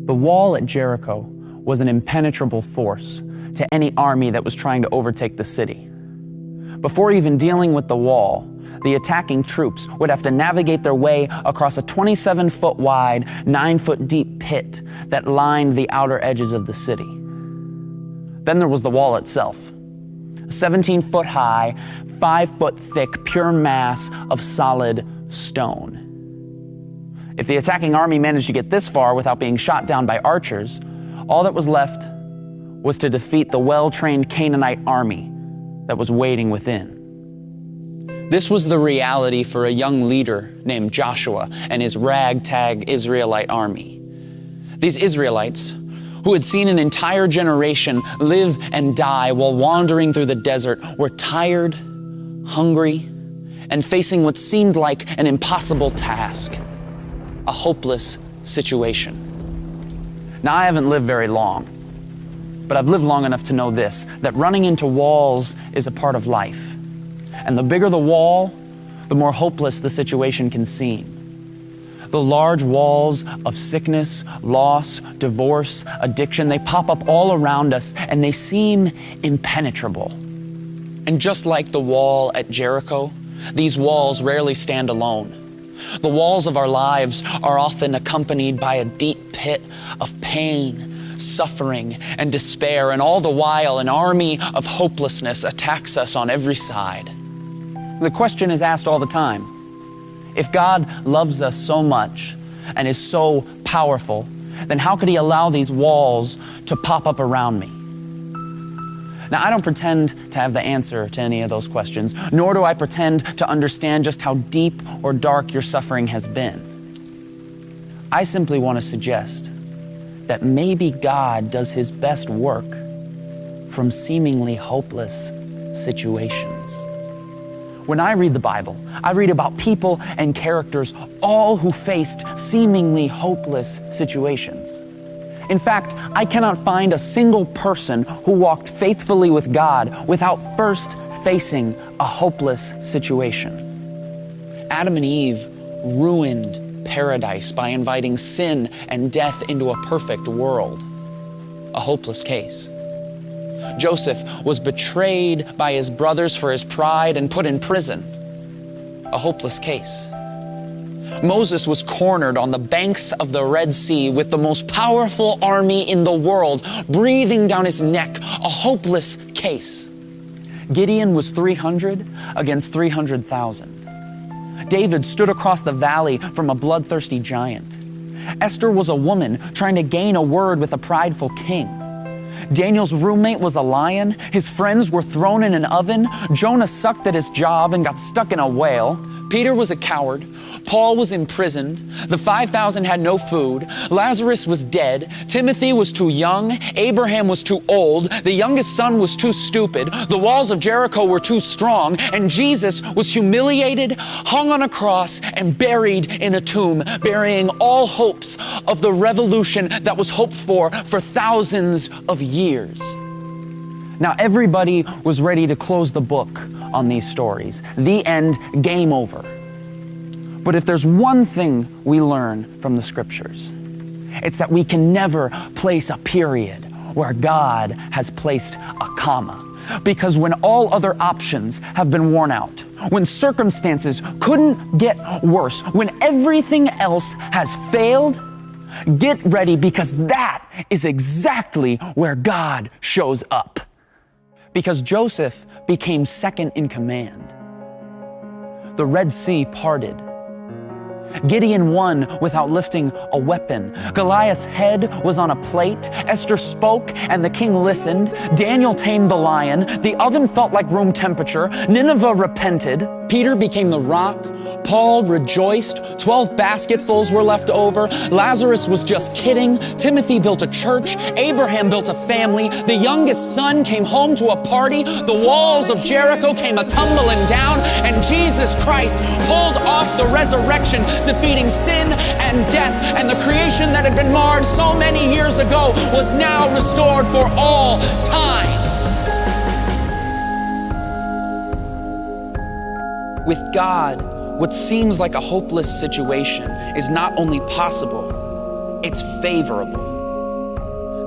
The wall at Jericho was an impenetrable force to any army that was trying to overtake the city. Before even dealing with the wall, the attacking troops would have to navigate their way across a 27-foot wide, 9-foot deep pit that lined the outer edges of the city. Then there was the wall itself, a 17-foot high, 5-foot thick, pure mass of solid stone. If the attacking army managed to get this far without being shot down by archers, all that was left was to defeat the well-trained Canaanite army that was waiting within. This was the reality for a young leader named Joshua and his ragtag Israelite army. These Israelites, who had seen an entire generation live and die while wandering through the desert, were tired, hungry, and facing what seemed like an impossible task, a hopeless situation. Now, I haven't lived very long, but I've lived long enough to know this, that running into walls is a part of life. And the bigger the wall, the more hopeless the situation can seem. The large walls of sickness, loss, divorce, addiction, they pop up all around us and they seem impenetrable. And just like the wall at Jericho, these walls rarely stand alone. The walls of our lives are often accompanied by a deep pit of pain, suffering, and despair, and all the while an army of hopelessness attacks us on every side. The question is asked all the time: if God loves us so much and is so powerful, then how could He allow these walls to pop up around me? Now, I don't pretend to have the answer to any of those questions, nor do I pretend to understand just how deep or dark your suffering has been. I simply want to suggest that maybe God does His best work from seemingly hopeless situations. When I read the Bible, I read about people and characters, all who faced seemingly hopeless situations. In fact, I cannot find a single person who walked faithfully with God without first facing a hopeless situation. Adam and Eve ruined paradise by inviting sin and death into a perfect world. A hopeless case. Joseph was betrayed by his brothers for his pride and put in prison. A hopeless case. Moses was cornered on the banks of the Red Sea with the most powerful army in the world breathing down his neck. A hopeless case. Gideon was 300 against 300,000. David stood across the valley from a bloodthirsty giant. Esther was a woman trying to gain a word with a prideful king. Daniel's roommate was a lion. His friends were thrown in an oven. Jonah sucked at his job and got stuck in a whale. Peter was a coward. Paul was imprisoned. The 5,000 had no food. Lazarus was dead. Timothy was too young. Abraham was too old. The youngest son was too stupid. The walls of Jericho were too strong. And Jesus was humiliated, hung on a cross, and buried in a tomb, burying all hopes of the revolution that was hoped for thousands of years. Now, everybody was ready to close the book on these stories. The end, game over. But if there's one thing we learn from the Scriptures, it's that we can never place a period where God has placed a comma. Because when all other options have been worn out, when circumstances couldn't get worse, when everything else has failed, get ready, because that is exactly where God shows up. Because Joseph became second in command. The Red Sea parted. Gideon won without lifting a weapon. Goliath's head was on a plate. Esther spoke and the king listened. Daniel tamed the lion. The oven felt like room temperature. Nineveh repented. Peter became the rock. Paul rejoiced. 12 basketfuls were left over. Lazarus was just kidding. Timothy built a church. Abraham built a family. The youngest son came home to a party. The walls of Jericho came a-tumbling down. And Jesus Christ pulled off the resurrection, defeating sin and death. And the creation that had been marred so many years ago was now restored for all time. With God, what seems like a hopeless situation is not only possible, it's favorable.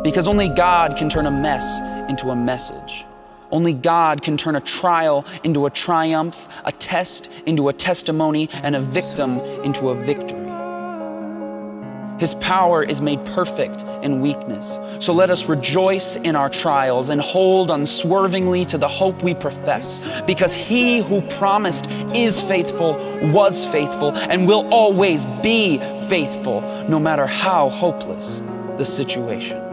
Because only God can turn a mess into a message. Only God can turn a trial into a triumph, a test into a testimony, and a victim into a victory. His power is made perfect in weakness. So let us rejoice in our trials and hold unswervingly to the hope we profess, because he who promised is faithful, was faithful, and will always be faithful, no matter how hopeless the situation.